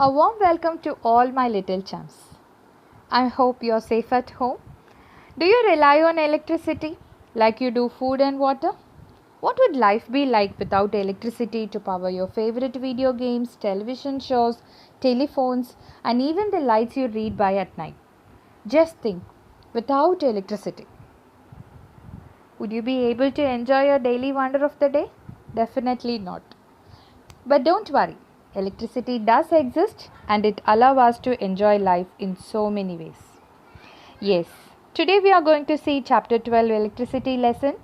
A warm welcome to all my little chums. I hope you're safe at home. Do you rely on electricity like you do food and water? What would life be like without electricity to power your favorite video games, television shows, telephones, and even the lights you read by at night? Just think, without electricity, would you be able to enjoy your daily wonder of the day? Definitely not. But don't worry, electricity does exist and it allows us to enjoy life in so many ways. Yes, today we are going to see chapter 12 electricity lesson.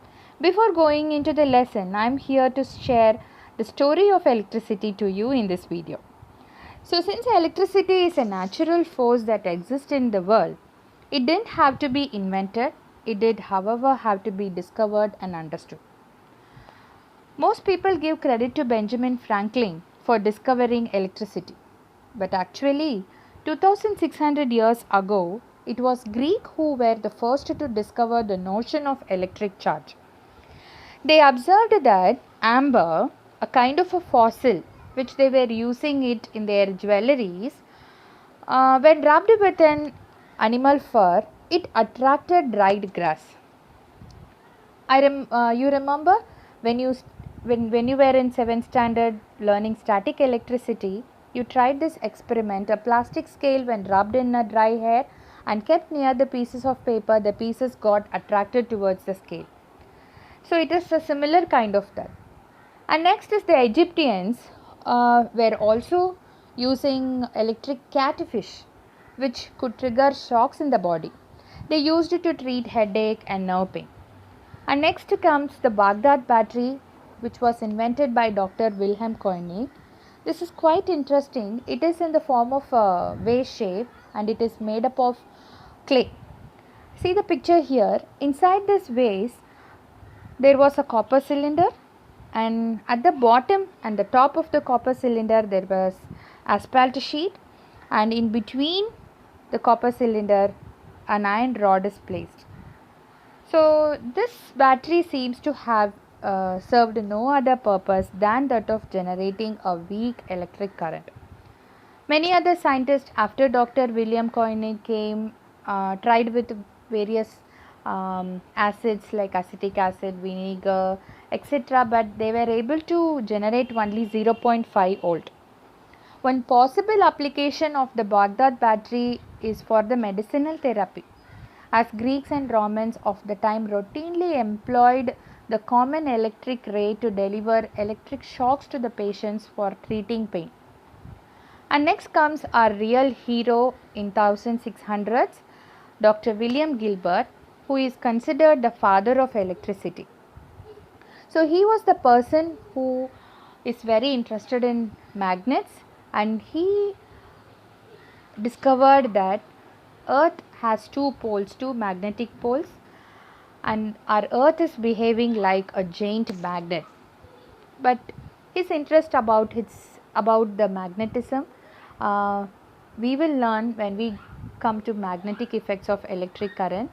Before going into the lesson, I am here to share the story of electricity to you in this video. So since electricity is a natural force that exists in the world, it didn't have to be invented. It did, however, have to be discovered and understood. Most people give credit to Benjamin Franklin for discovering electricity. But actually, 2600 years ago, it was Greeks who were the first to discover the notion of electric charge. They observed that amber, a kind of a fossil which they were using it in their jewelries, when rubbed with an animal fur, it attracted dried grass. You remember when you were in 7th standard learning static electricity, you tried this experiment. A plastic scale when rubbed in a dry hair and kept near the pieces of paper, the pieces got attracted towards the scale. So it is a similar kind of that. And next is the Egyptians were also using electric catfish, which could trigger shocks in the body. They used it to treat headache and nerve pain. And next comes the Baghdad battery, which was invented by Dr. Wilhelm Koenig. This is quite interesting. It is in the form of a vase shape and it is made up of clay. See the picture here. Inside this vase, there was a copper cylinder, and at the bottom and the top of the copper cylinder there was asphalt sheet, and in between the copper cylinder an iron rod is placed. So this battery seems to have served no other purpose than that of generating a weak electric current. Many other scientists after Dr. William Koenig came tried with various acids like acetic acid, vinegar, etc., but they were able to generate only 0.5 volt. One possible application of the Baghdad battery is for the medicinal therapy, as Greeks and Romans of the time routinely employed the common electric ray to deliver electric shocks to the patients for treating pain. And next comes our real hero in 1600s, Dr. William Gilbert, who is considered the father of electricity. So he was the person who is very interested in magnets, and he discovered that Earth has two poles, two magnetic poles, and our Earth is behaving like a giant magnet. But his interest about the magnetism, we will learn when we come to magnetic effects of electric current.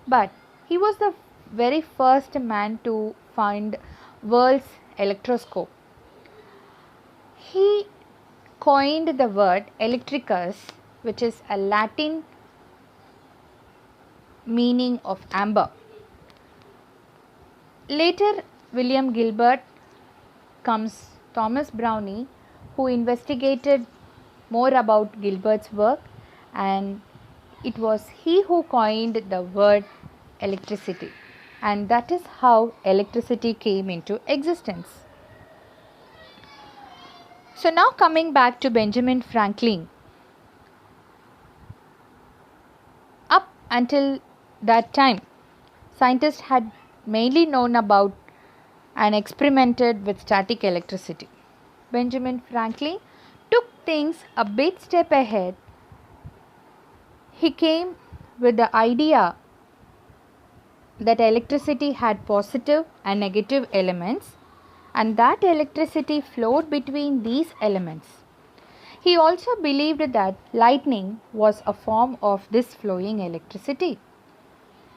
But he was the very first man to find world's electroscope. He coined the word electricus, which is a Latin meaning of amber. Later, William Gilbert comes Thomas Browne, who investigated more about Gilbert's work, and it was he who coined the word electricity, and that is how electricity came into existence. So now coming back to Benjamin Franklin. Up until that time, scientists had mainly known about and experimented with static electricity. Benjamin Franklin took things a bit step ahead. He came with the idea that electricity had positive and negative elements, and that electricity flowed between these elements. He also believed that lightning was a form of this flowing electricity.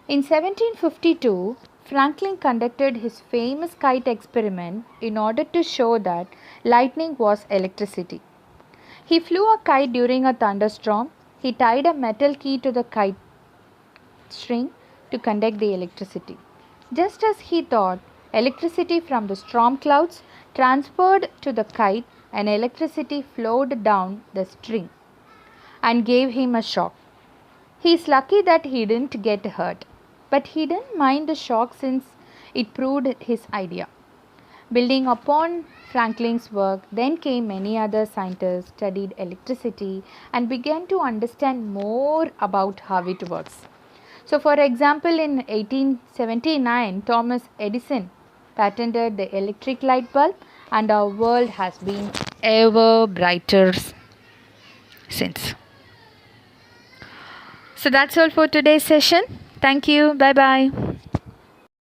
In 1752, Franklin conducted his famous kite experiment in order to show that lightning was electricity. He flew a kite during a thunderstorm. He tied a metal key to the kite string to conduct the electricity. Just as he thought, electricity from the storm clouds transferred to the kite and electricity flowed down the string and gave him a shock. He is lucky that he didn't get hurt, but he didn't mind the shock since it proved his idea. Building upon Franklin's work, then came many other scientists, studied electricity, and began to understand more about how it works. So, for example, in 1879, Thomas Edison patented the electric light bulb, and our world has been ever brighter since. So, that's all for today's session. Thank you. Bye bye.